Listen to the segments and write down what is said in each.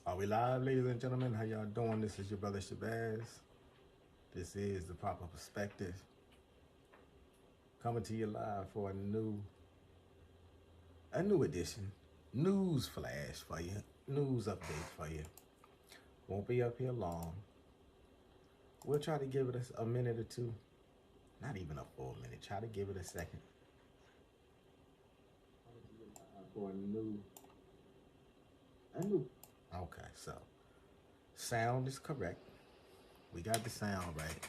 Are we live, ladies and gentlemen? How y'all doing? This is your brother Shabazz. This is the proper perspective. Coming to you live for a new edition. News flash for you. News update for you. Won't be up here long. We'll try to give it a minute or two. Not even a full minute. Try to give it a second. For a new. Okay, so sound is correct. We got the sound right.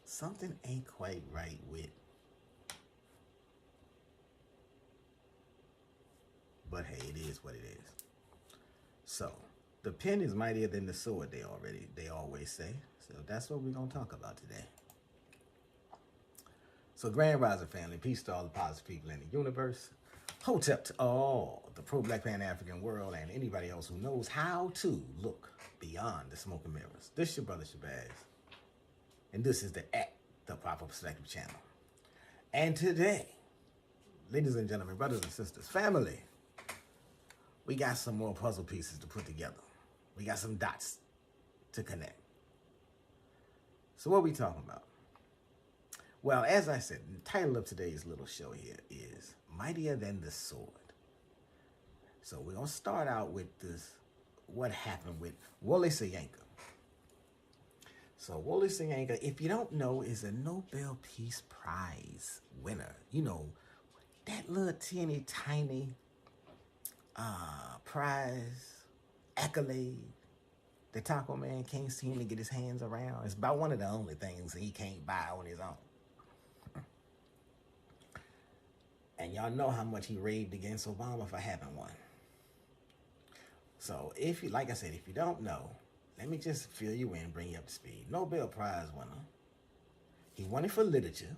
Something ain't quite right with. But hey, it is what it is. So the pen is mightier than the sword. They always say. So that's what we're gonna talk about today. So Grand Rising family, peace to all the positive people in the universe. Hotep to all the pro-black Pan-African world and anybody else who knows how to look beyond the smoke and mirrors. This is your brother Shabazz. And this is the Proper Perspective channel. And today, ladies and gentlemen, brothers and sisters, family, we got some more puzzle pieces to put together. We got some dots to connect. So what are we talking about? Well, as I said, the title of today's little show here is Mightier Than the Sword. So we're going to start out with this, what happened with Wole Soyinka. So Wole Soyinka, if you don't know, is a Nobel Peace Prize winner. You know, that little teeny tiny prize, accolade, the Taco Man can't seem to get his hands around. It's about one of the only things he can't buy on his own. And y'all know how much he raved against Obama for having one. So if you, like I said, if you don't know, let me just fill you in, bring you up to speed. Nobel Prize winner. He won it for literature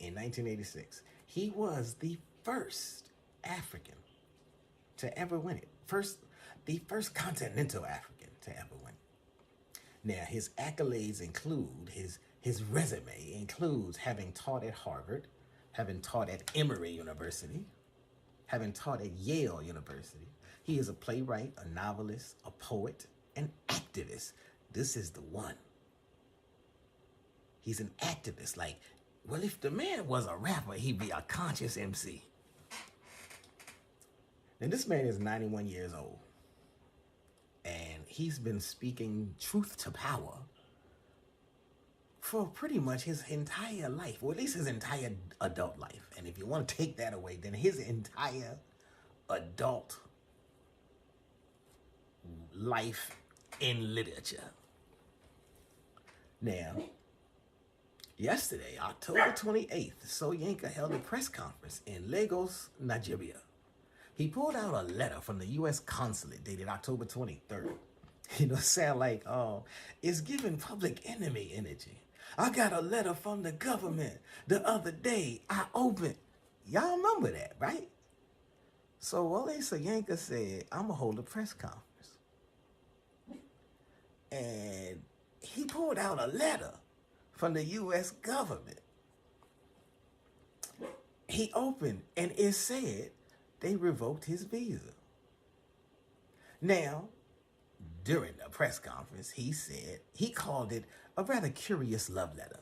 in 1986. He was the first African to ever win it. The first continental African to ever win it. Now, his accolades include, his resume includes having taught at Harvard, having taught at Emory University, having taught at Yale University. He is a playwright, a novelist, a poet, an activist. This is the one. He's an activist. Like, well, if the man was a rapper, he'd be a conscious MC. Now, this man is 91 years old, and he's been speaking truth to power for pretty much his entire life, or at least his entire adult life. And if you want to take that away, then his entire adult life in literature. Now, yesterday, October 28th, Soyinka held a press conference in Lagos, Nigeria. He pulled out a letter from the U.S. consulate dated October 23rd. You know, sound like, it's giving public enemy energy. I got a letter from the government the other day. I opened. Y'all remember that, right? So Wole Soyinka said, I'm going to hold a press conference. And he pulled out a letter from the U.S. government. He opened, and it said they revoked his visa. Now, during the press conference, he said, he called it a rather curious love letter.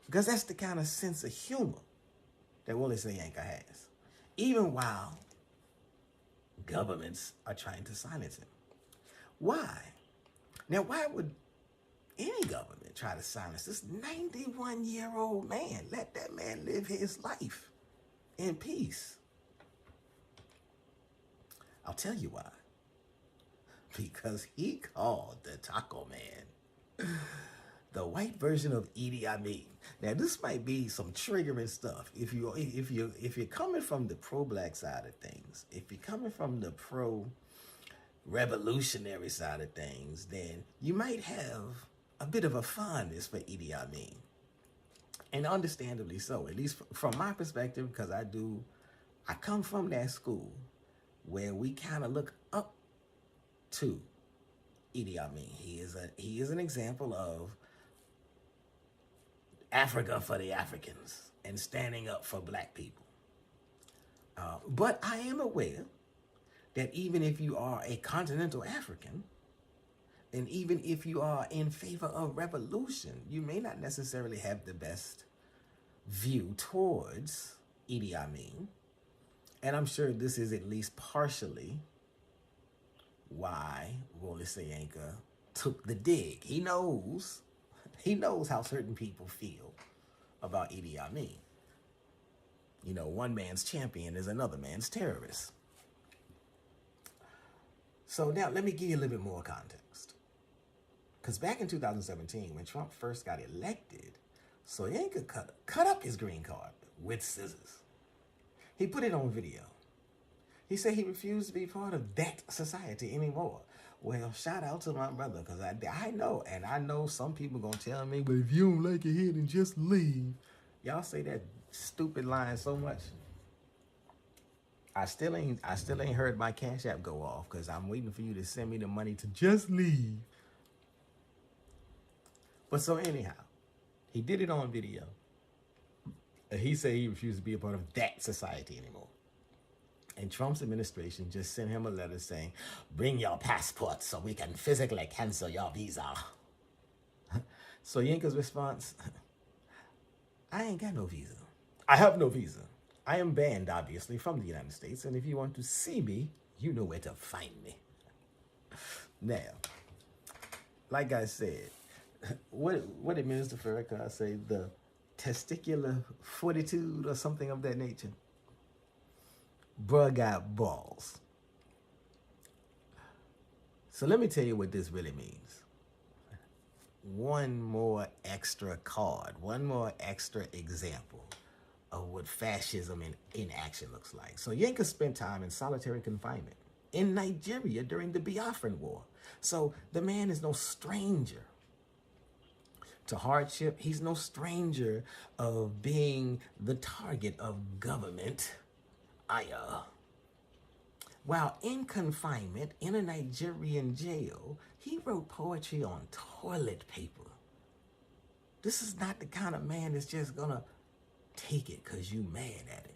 Because that's the kind of sense of humor that Wole Soyinka has. Even while governments are trying to silence him. Why? Now, why would any government try to silence this 91-year-old man? Let that man live his life in peace. I'll tell you why. Because he called the Taco Man the white version of Idi Amin. Now, this might be some triggering stuff. If you're coming from the pro-black side of things, if you're coming from the pro-revolutionary side of things, then you might have a bit of a fondness for Idi Amin. And understandably so, at least from my perspective, because I come from that school where we kind of look up to Idi Amin. He is an example of Africa for the Africans and standing up for black people. But I am aware that even if you are a continental African, and even if you are in favor of revolution, you may not necessarily have the best view towards Idi Amin. And I'm sure this is at least partially why Wole Soyinka took the dig. He knows how certain people feel about Idi Amin. You know, one man's champion is another man's terrorist. So now let me give you a little bit more context. Because back in 2017, when Trump first got elected, Soyinka cut up his green card with scissors. He put it on video. He said he refused to be part of that society anymore. Well, shout out to my brother, because I know, and I know some people going to tell me, but if you don't like it here, then just leave. Y'all say that stupid line so much. I still ain't heard my Cash App go off, because I'm waiting for you to send me the money to just leave. But so anyhow, he did it on video. He said he refused to be a part of that society anymore. And Trump's administration just sent him a letter saying, bring your passport so we can physically cancel your visa. Soyinka's response, I ain't got no visa. I have no visa. I am banned, obviously, from the United States. And if you want to see me, you know where to find me. Now, like I said, what did Minister Farrakhan say? The testicular fortitude or something of that nature. Bruh got balls. So let me tell you what this really means. One more extra card, one more extra example of what fascism in action looks like. So Soyinka spent time in solitary confinement in Nigeria during the Biafran War. So the man is no stranger to hardship. He's no stranger of being the target of government ire. While in confinement in a Nigerian jail, he wrote poetry on toilet paper. This is not the kind of man that's just gonna take it because you mad at him.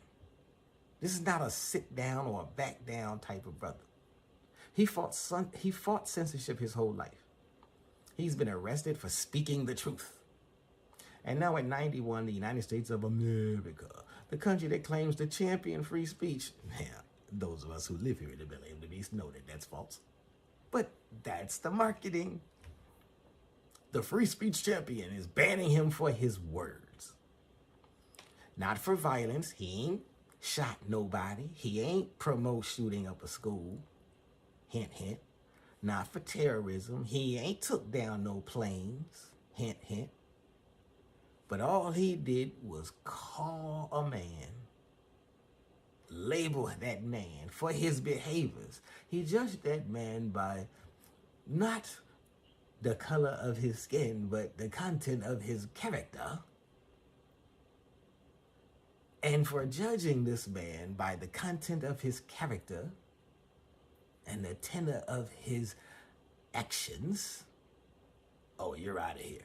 This is not a sit down or a back down type of brother. He fought censorship his whole life. He's been arrested for speaking the truth. And now at 91, the United States of America, the country that claims to champion free speech. Now, those of us who live here in the Belly of the Beast know that that's false. But that's the marketing. The free speech champion is banning him for his words. Not for violence. He ain't shot nobody. He ain't promote shooting up a school. Hint, hint. Not for terrorism. He ain't took down no planes. Hint, hint. But all he did was call a man, label that man for his behaviors. He judged that man by not the color of his skin, but the content of his character. And for judging this man by the content of his character and the tenor of his actions, oh, you're out of here.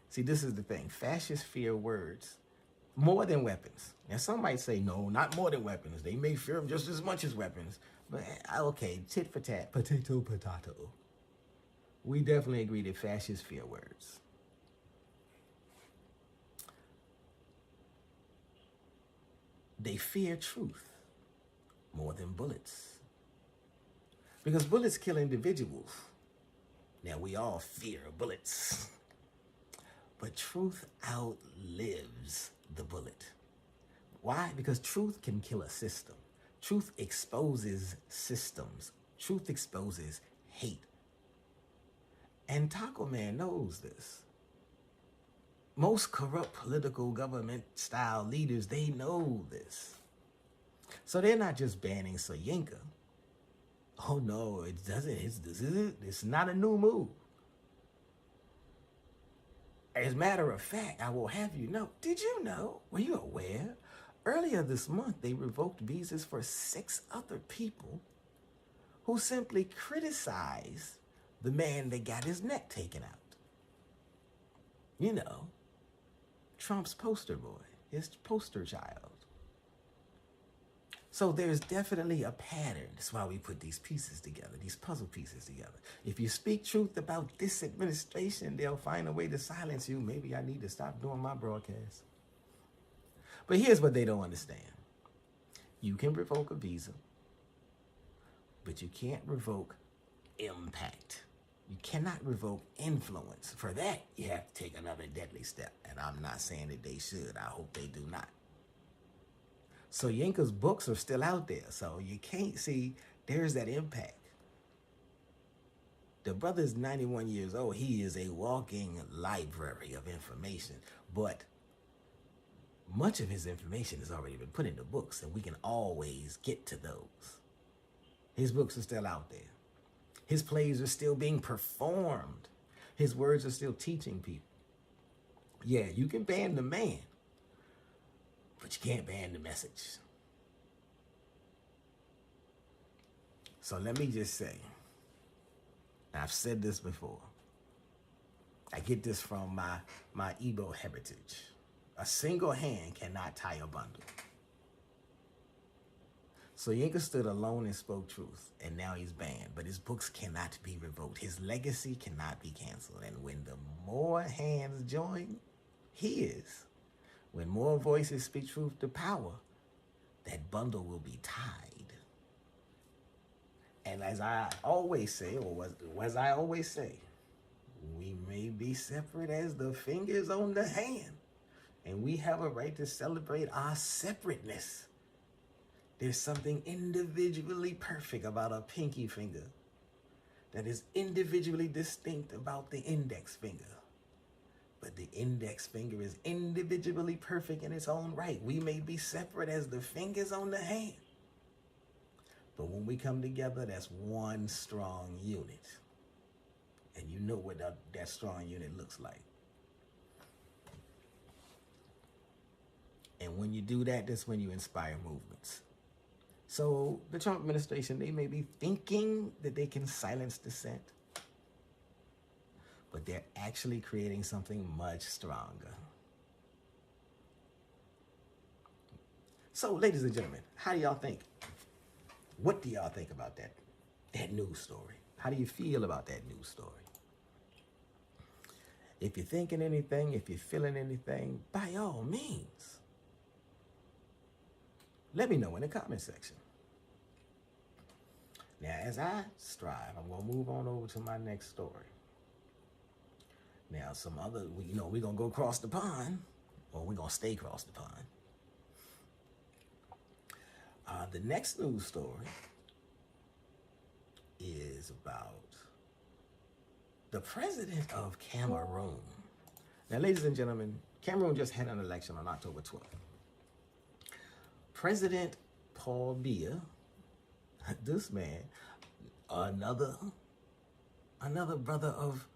See, this is the thing. Fascists fear words more than weapons. Now, some might say, no, not more than weapons. They may fear them just as much as weapons. But, okay, tit for tat, potato, potato. We definitely agree that fascists fear words. They fear truth more than bullets. Because bullets kill individuals. Now, we all fear bullets. But truth outlives the bullet. Why? Because truth can kill a system. Truth exposes systems. Truth exposes hate. And Taco Man knows this. Most corrupt political government-style leaders, they know this. So they're not just banning Soyinka. Oh no, it doesn't. It's not a new move. As a matter of fact, I will have you know, did you know, were you aware, earlier this month they revoked visas for 6 other people who simply criticized the man that got his neck taken out. You know, Trump's poster boy, his poster child. So there's definitely a pattern. That's why we put these pieces together, these puzzle pieces together. If you speak truth about this administration, they'll find a way to silence you. Maybe I need to stop doing my broadcast. But here's what they don't understand. You can revoke a visa, but you can't revoke impact. You cannot revoke influence. For that, you have to take another deadly step. And I'm not saying that they should. I hope they do not. Soyinka's books are still out there, so you can't see there's that impact. The brother's 91 years old. He is a walking library of information, but much of his information has already been put into books, and we can always get to those. His books are still out there. His plays are still being performed. His words are still teaching people. Yeah, you can ban the man, but you can't ban the message. So let me just say, and I've said this before, I get this from my Igbo heritage. A single hand cannot tie a bundle. Soyinka stood alone and spoke truth, and now he's banned, but his books cannot be revoked. His legacy cannot be canceled. And when the more hands join, when more voices speak truth to power, that bundle will be tied. And as I always say, we may be separate as the fingers on the hand, and we have a right to celebrate our separateness. There's something individually perfect about a pinky finger that is individually distinct about the index finger. But the index finger is individually perfect in its own right. We may be separate as the fingers on the hand, but when we come together, that's one strong unit. And you know what that strong unit looks like. And when you do that, that's when you inspire movements. So the Trump administration, they may be thinking that they can silence dissent, but they're actually creating something much stronger. So, ladies and gentlemen, how do y'all think? What do y'all think about that news story? How do you feel about that news story? If you're thinking anything, if you're feeling anything, by all means, let me know in the comment section. Now, as I strive, I'm going to move on over to my next story. Now, we're going to go across the pond, or we're going to stay across the pond. The next news story is about the president of Cameroon. Now, ladies and gentlemen, Cameroon just had an election on October 12th. President Paul Biya, this man, another brother of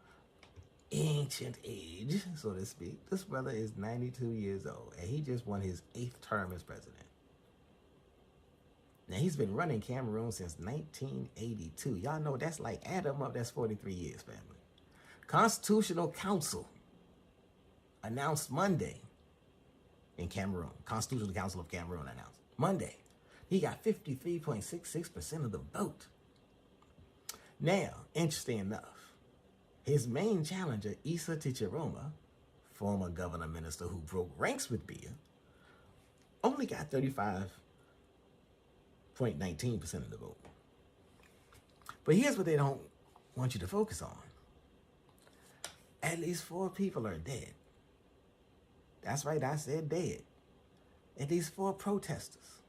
ancient age, so to speak. This brother is 92 years old, and he just won his 8th term as president. Now, he's been running Cameroon since 1982. Y'all know that's like, add them up, that's 43 years, family. Constitutional Council announced Monday in Cameroon. Constitutional Council of Cameroon announced Monday. He got 53.66% of the vote. Now, interesting enough, his main challenger, Issa Tichiroma, former governor minister who broke ranks with Biya, only got 35.19% of the vote. But here's what they don't want you to focus on. At least 4 people are dead. That's right, I said dead. At least 4 protesters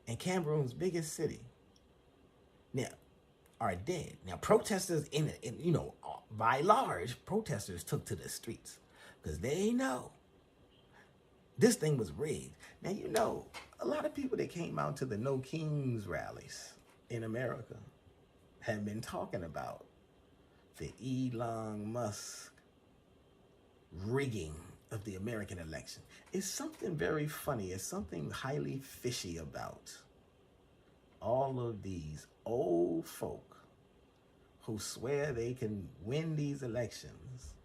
in Cameroon's biggest city now are dead. Now, protesters by large, protesters took to the streets because they know this thing was rigged. Now, a lot of people that came out to the No Kings rallies in America have been talking about the Elon Musk rigging of the American election. It's something very funny. It's something highly fishy about all of these old folk who swear they can win these elections,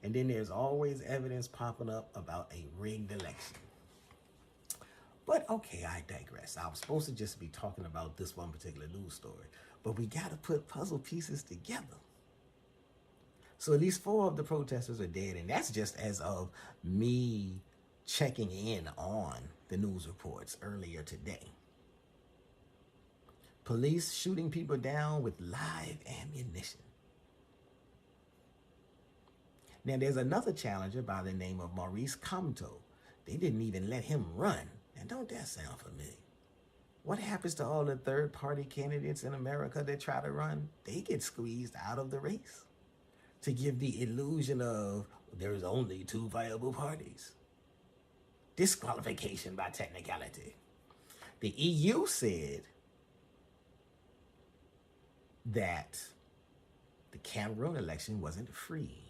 and then there's always evidence popping up about a rigged election. But okay, I digress. I was supposed to just be talking about this one particular news story, but we got to put puzzle pieces together. So at least 4 of the protesters are dead, and that's just as of me checking in on the news reports earlier today. Police shooting people down with live ammunition. Now, there's another challenger by the name of Maurice Kamto. They didn't even let him run. And don't that sound familiar? What happens to all the third-party candidates in America that try to run? They get squeezed out of the race to give the illusion of there's only 2 viable parties. Disqualification by technicality. The EU said that the Cameroon election wasn't free.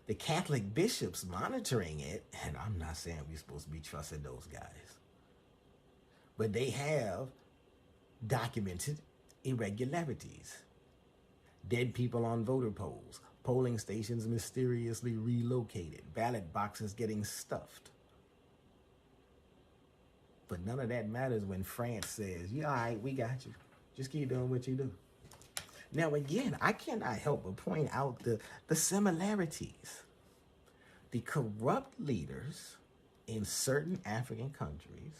The Catholic bishops monitoring it, and I'm not saying we're supposed to be trusting those guys, but they have documented irregularities. Dead people on voter polls, polling stations mysteriously relocated, ballot boxes getting stuffed. But none of that matters when France says, yeah, all right, we got you. Just keep doing what you do. Now, again, I cannot help but point out the similarities. The corrupt leaders in certain African countries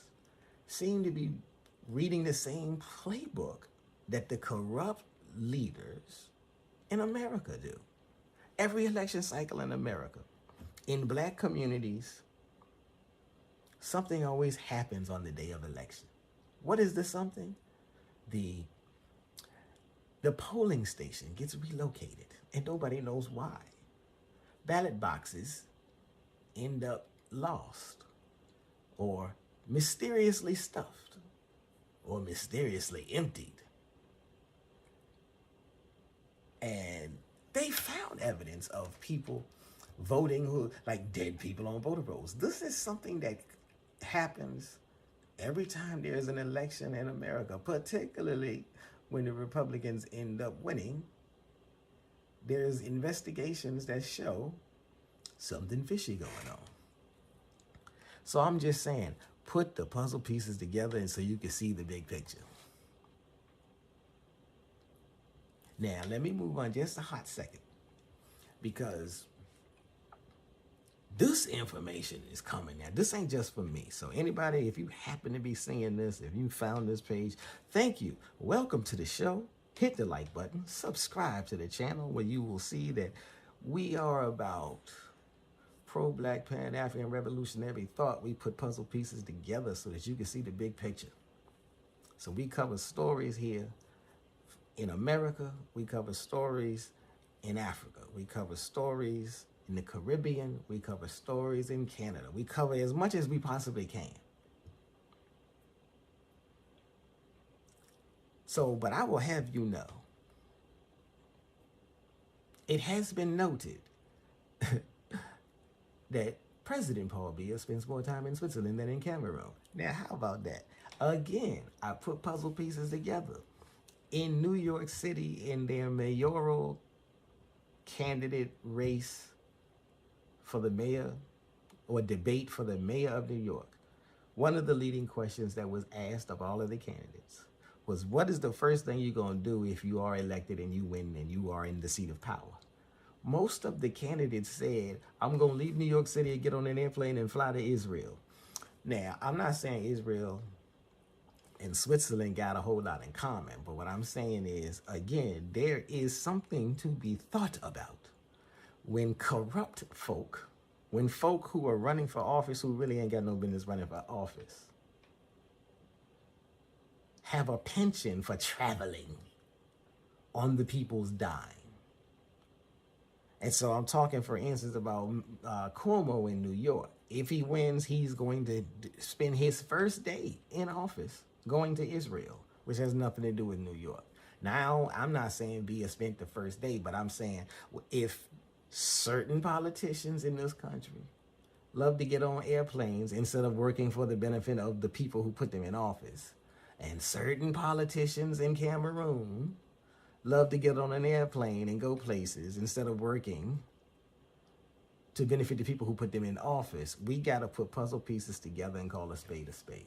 seem to be reading the same playbook that the corrupt leaders in America do. Every election cycle in America, in black communities, something always happens on the day of election. What is the something? The polling station gets relocated and nobody knows why. Ballot boxes end up lost or mysteriously stuffed or mysteriously emptied. And they found evidence of people voting who, like dead people on voter rolls. This is something that happens every time there's an election in America, particularly when the Republicans end up winning. There's investigations that show something fishy going on. So I'm just saying, put the puzzle pieces together and so you can see the big picture. Now, let me move on just a hot second, because this information is coming now. This ain't just for me. So anybody, if you happen to be seeing this, if you found this page, thank you. Welcome to the show. Hit the like button. Subscribe to the channel where you will see that we are about pro-black Pan-African revolutionary thought. We put puzzle pieces together so that you can see the big picture. So we cover stories here in America. We cover stories in Africa. We cover stories in the Caribbean. We cover stories in Canada. We cover as much as we possibly can. So, but I will have you know, it has been noted that President Paul Biya spends more time in Switzerland than in Cameroon. Now, how about that? Again, I put puzzle pieces together. In New York City, in their mayoral candidate race for the mayor, or debate for the mayor of New York, one of the leading questions that was asked of all of the candidates was, what is the first thing you're going to do if you are elected and you win and you are in the seat of power? Most of the candidates said, I'm going to leave New York City and get on an airplane and fly to Israel. Now, I'm not saying Israel and Switzerland got a whole lot in common, but what I'm saying is, again, there is something to be thought about when corrupt folk, when folk who are running for office who really ain't got no business running for office, have a penchant for traveling on the people's dime. And so I'm talking, for instance, about Cuomo in New York. If he wins, he's going to spend his first day in office going to Israel, which has nothing to do with New York. Now, I'm not saying Biya spent the first day, but I'm saying if certain politicians in this country love to get on airplanes instead of working for the benefit of the people who put them in office, and certain politicians in Cameroon love to get on an airplane and go places instead of working to benefit the people who put them in office, we got to put puzzle pieces together and call a spade a spade.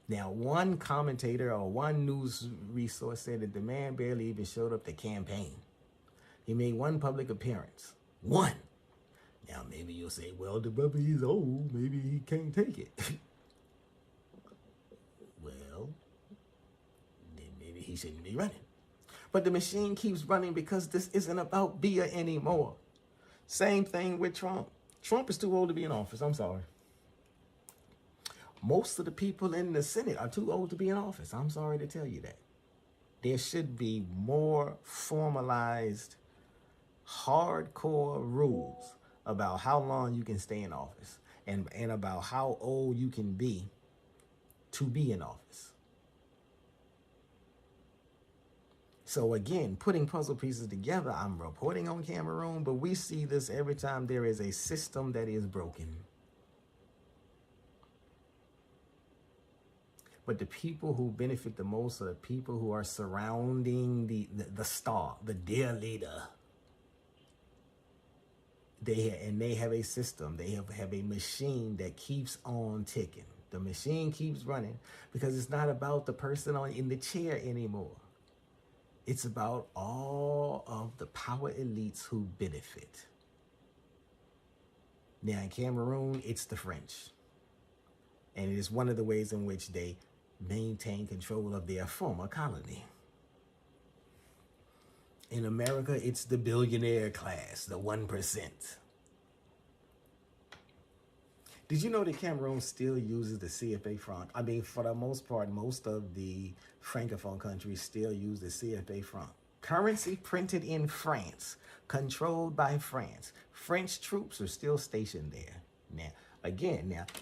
Now, one commentator or one news resource said that the man barely even showed up to campaign. He made one public appearance. One. Now, maybe you'll say, well, the brother is old. Maybe he can't take it. Well, then maybe he shouldn't be running. But the machine keeps running because this isn't about Bia anymore. Same thing with Trump. Trump is too old to be in office. I'm sorry. Most of the people in the Senate are too old to be in office. I'm sorry to tell you that. There should be more formalized, hardcore rules about how long you can stay in office and about how old you can be to be in office. So again, putting puzzle pieces together, I'm reporting on Cameroon, but we see this every time there is a system that is broken. But the people who benefit the most are the people who are surrounding the star, the dear leader. They have a system. They have a machine that keeps on ticking. The machine keeps running because it's not about the person in the chair anymore. It's about all of the power elites who benefit. Now in Cameroon, it's the French. And it is one of the ways in which they maintain control of their former colony. In America, it's the billionaire class, the 1%. Did you know that Cameroon still uses the CFA franc? I mean, for the most part, most of the Francophone countries still use the CFA franc. Currency printed in France, controlled by France. French troops are still stationed there. Now,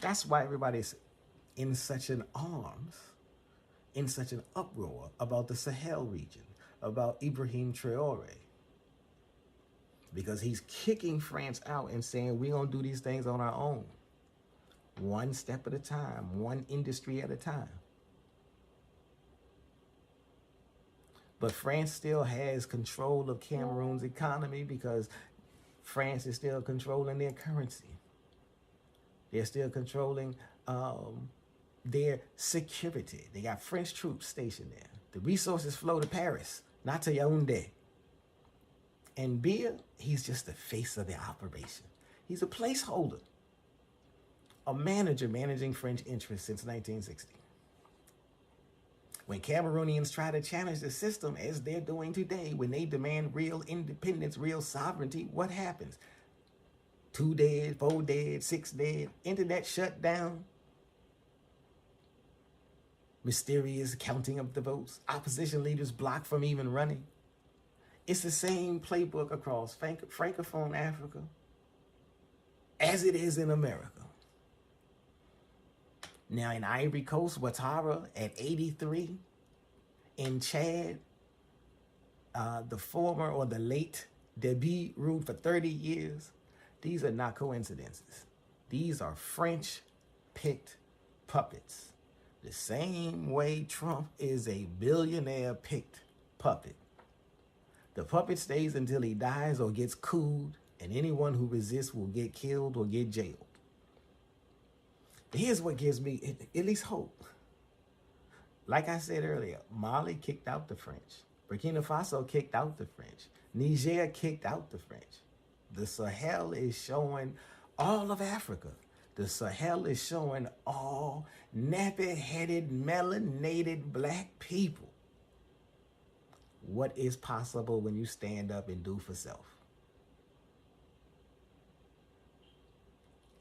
that's why everybody's in such an uproar about the Sahel region, about Ibrahim Traore. Because he's kicking France out and saying, we're going to do these things on our own. One step at a time, one industry at a time. But France still has control of Cameroon's economy because France is still controlling their currency. They're still controlling their security. They got French troops stationed there. The resources flow to Paris, not to Yaoundé. And Biya, he's just the face of the operation. He's a placeholder. A manager managing French interests since 1960. When Cameroonians try to challenge the system, as they're doing today, when they demand real independence, real sovereignty, what happens? 2 dead, 4 dead, 6 dead, internet shut down. Mysterious counting of the votes. Opposition leaders blocked from even running. It's the same playbook across Francophone Africa as it is in America. Now in Ivory Coast, Ouattara at 83. In Chad, the former or the late Deby ruled for 30 years. These are not coincidences. These are French-picked puppets. The same way Trump is a billionaire-picked puppet. The puppet stays until he dies or gets cooled, and anyone who resists will get killed or get jailed. Here's what gives me at least hope. Like I said earlier, Mali kicked out the French. Burkina Faso kicked out the French. Niger kicked out the French. The Sahel is showing all of Africa. The Sahel is showing all nappy-headed, melanated black people what is possible when you stand up and do for self.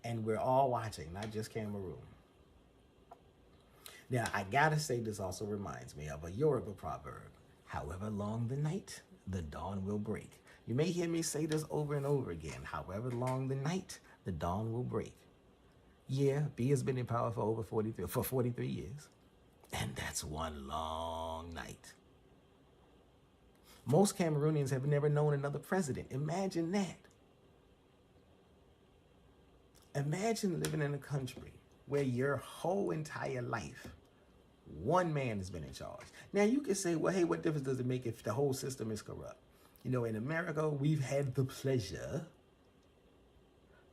And we're all watching, not just Cameroon. Now, I gotta say, this also reminds me of a Yoruba proverb. However long the night, the dawn will break. You may hear me say this over and over again. However long the night, the dawn will break. Yeah, B has been in power for 43 years. And that's one long night. Most Cameroonians have never known another president. Imagine that. Imagine living in a country where your whole entire life, one man has been in charge. Now you can say, well, hey, what difference does it make if the whole system is corrupt? You know, in America, we've had the pleasure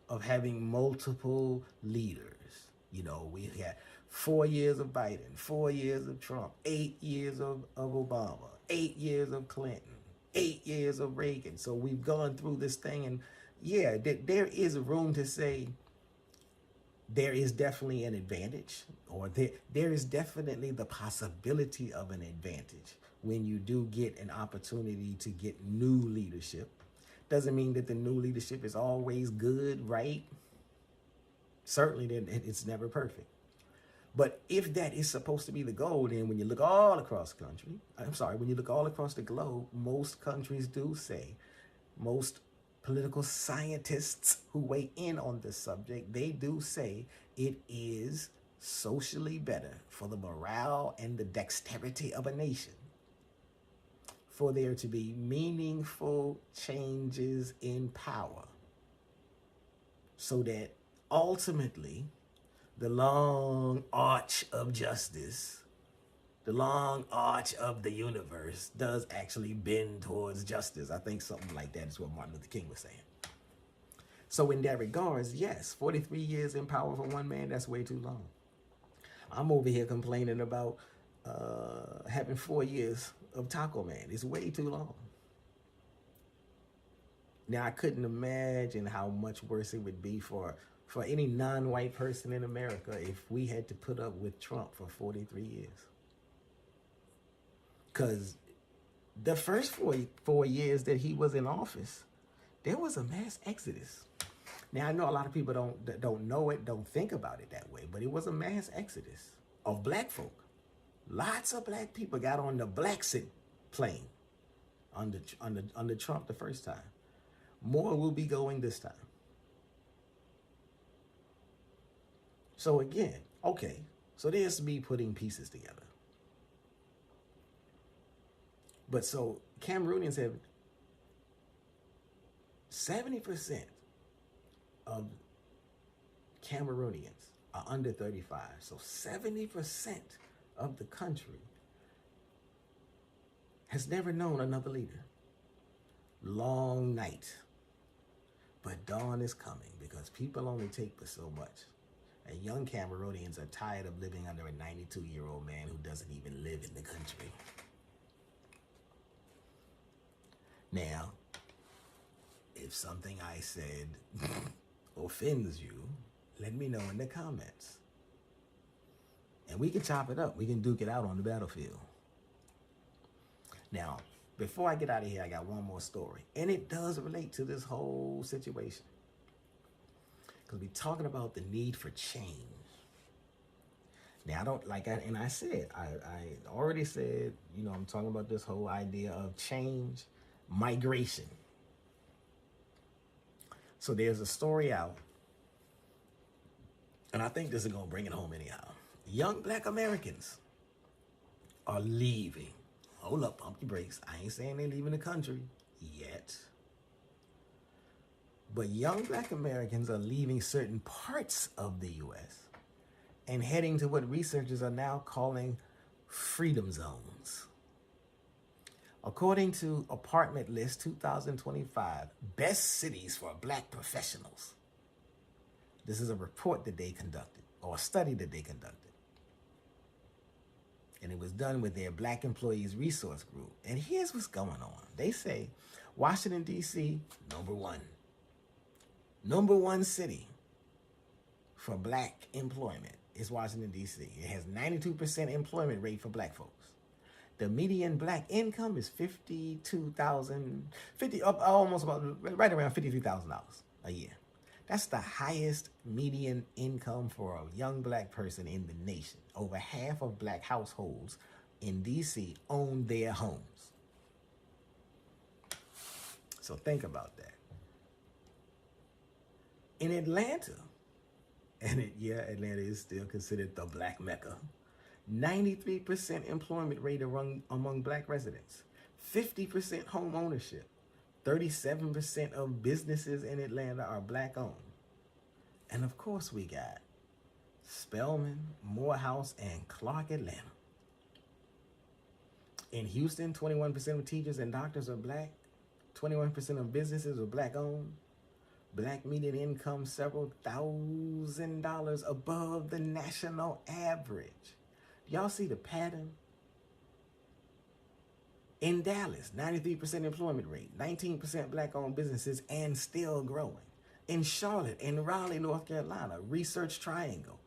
of having multiple leaders. You know, we had 4 years of Biden, 4 years of Trump, 8 years of Obama, 8 years of Clinton, 8 years of Reagan. So we've gone through this thing, and yeah, there is room to say there is definitely an advantage, or there is definitely the possibility of an advantage when you do get an opportunity to get new leadership. Doesn't mean that the new leadership is always good, right? Certainly, it's never perfect. But if that is supposed to be the goal, then when you look all across the country, when you look all across the globe, most countries do say, most political scientists who weigh in on this subject, they do say it is socially better for the morale and the dexterity of a nation for there to be meaningful changes in power, so that ultimately the long arch of justice, the long arch of the universe does actually bend towards justice. I think something like that is what Martin Luther King was saying. So in that regards, yes, 43 years in power for one man, that's way too long. I'm over here complaining about having 4 years of Taco Man. It's way too long. Now, I couldn't imagine how much worse it would be for any non-white person in America if we had to put up with Trump for 43 years. Because the first 4 years that he was in office, there was a mass exodus. Now, I know a lot of people don't know it, don't think about it that way, but it was a mass exodus of black folk. Lots of black people got on the Blacksit plane under Trump the first time. More will be going this time. So again, okay, so there's me putting pieces together. But so Cameroonians have 70% of Cameroonians are under 35. So 70% of the country has never known another leader. Long night. But dawn is coming because people only take for so much. And young Cameroonians are tired of living under a 92-year-old man who doesn't even live in the country. Now, if something I said offends you, let me know in the comments. And we can chop it up. We can duke it out on the battlefield. Now, before I get out of here, I got one more story. And it does relate to this whole situation. Because we're talking about the need for change. Now, I said, I already said, I'm talking about this whole idea of change, migration. So there's a story out, and I think this is going to bring it home anyhow. Young black Americans are leaving. Hold up, pump your brakes. I ain't saying they're leaving the country yet. But young black Americans are leaving certain parts of the U.S. and heading to what researchers are now calling freedom zones. According to Apartment List 2025, best cities for black professionals. This is a report that they conducted, or a study that they conducted. And it was done with their Black Employees Resource Group. And here's what's going on. They say Washington, D.C., number one. Number one city for black employment is Washington, D.C. It has 92% employment rate for black folks. The median black income is right around $53,000 a year. That's the highest median income for a young black person in the nation. Over half of black households in D.C. own their homes. So think about that. In Atlanta, Atlanta is still considered the black Mecca. 93% employment rate among black residents. 50% home ownership. 37% of businesses in Atlanta are black owned. And of course we got Spelman, Morehouse, and Clark Atlanta. In Houston, 21% of teachers and doctors are black. 21% of businesses are black owned. Black median income several $1,000s above the national average. Y'all see the pattern? In Dallas, 93% employment rate, 19% black-owned businesses, and still growing. In Charlotte, in Raleigh, North Carolina, research triangle,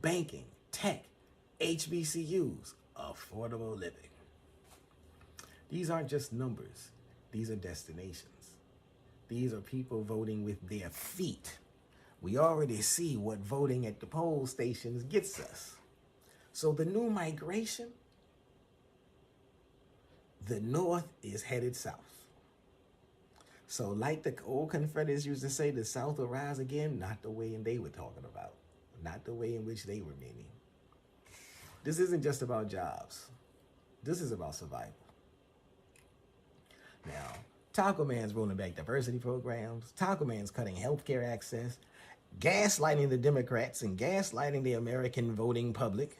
banking, tech, HBCUs, affordable living. These aren't just numbers. These are destinations. These are people voting with their feet. We already see what voting at the poll stations gets us. So the new migration, the North is headed south. So like the old Confederates used to say, the South will rise again, not the way they were talking about, not the way in which they were meaning. This isn't just about jobs. This is about survival. Now, Taco Man's rolling back diversity programs. Taco Man's cutting healthcare access, gaslighting the Democrats and gaslighting the American voting public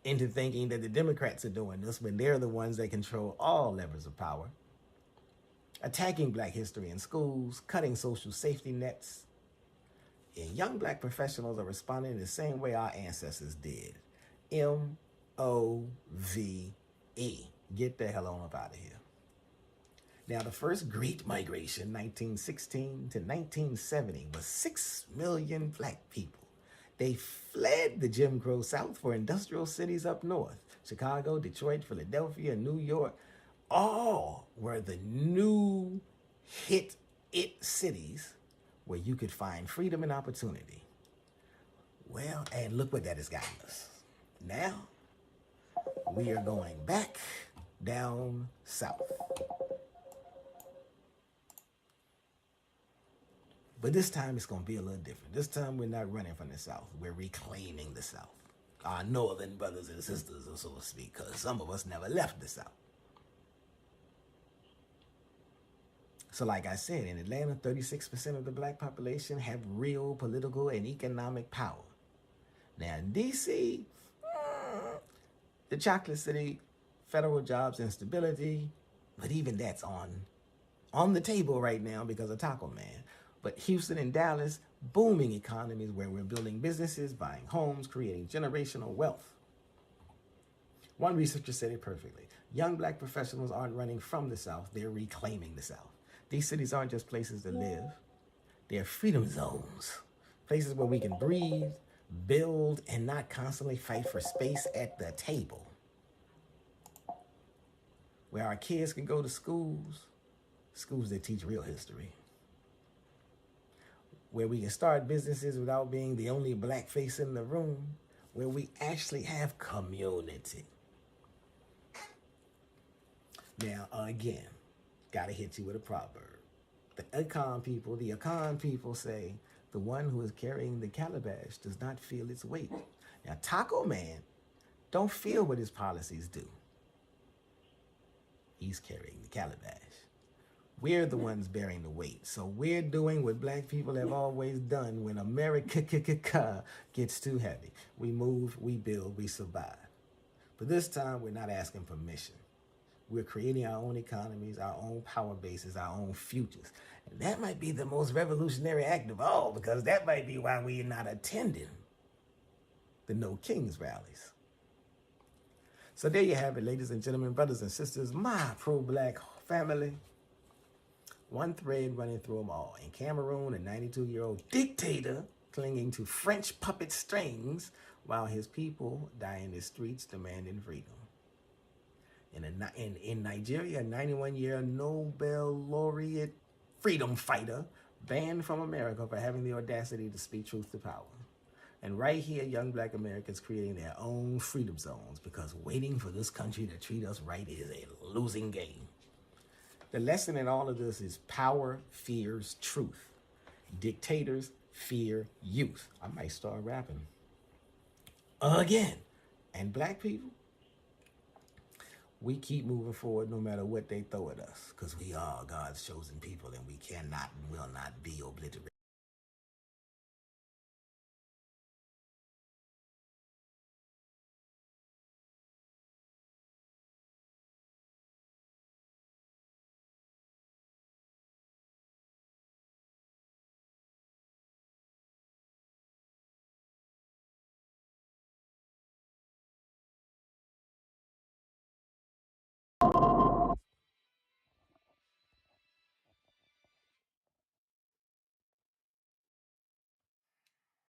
into thinking that the Democrats are doing this when they're the ones that control all levers of power. Attacking black history in schools, cutting social safety nets. And young black professionals are responding the same way our ancestors did. M-O-V-E. Get the hell on up out of here. Now, the first Great Migration, 1916 to 1970, was 6 million black people. They fled the Jim Crow South for industrial cities up north. Chicago, Detroit, Philadelphia, New York, all were the new hit cities where you could find freedom and opportunity. Well, and look what that has gotten us. Now, we are going back down south. But this time it's going to be a little different. This time we're not running from the South. We're reclaiming the South. Our northern brothers and sisters, so to speak, because some of us never left the South. So like I said, in Atlanta, 36% of the black population have real political and economic power. Now in D.C., the chocolate city, federal jobs instability, but even that's on the table right now because of Taco Man. But Houston and Dallas, booming economies where we're building businesses, buying homes, creating generational wealth. One researcher said it perfectly. Young black professionals aren't running from the South, they're reclaiming the South. These cities aren't just places to live, they're freedom zones. Places where we can breathe, build, and not constantly fight for space at the table. Where our kids can go to schools that teach real history. Where we can start businesses without being the only black face in the room, where we actually have community. Now, again, gotta hit you with a proverb. The Akan people say, the one who is carrying the calabash does not feel its weight. Now, Taco Man don't feel what his policies do. He's carrying the calabash. We're the ones bearing the weight. So we're doing what black people have always done when America gets too heavy. We move, we build, we survive. But this time, we're not asking permission. We're creating our own economies, our own power bases, our own futures. And that might be the most revolutionary act of all, because that might be why we're not attending the No Kings rallies. So there you have it, ladies and gentlemen, brothers and sisters, my pro-black family. One thread running through them all. In Cameroon, a 92-year-old dictator clinging to French puppet strings while his people die in the streets demanding freedom. In Nigeria, a 91-year Nobel laureate freedom fighter banned from America for having the audacity to speak truth to power. And right here, young black Americans creating their own freedom zones because waiting for this country to treat us right is a losing game. The lesson in all of this is power fears truth. Dictators fear youth. I might start rapping again. And black people, we keep moving forward no matter what they throw at us, because we are God's chosen people and we cannot and will not be obliterated.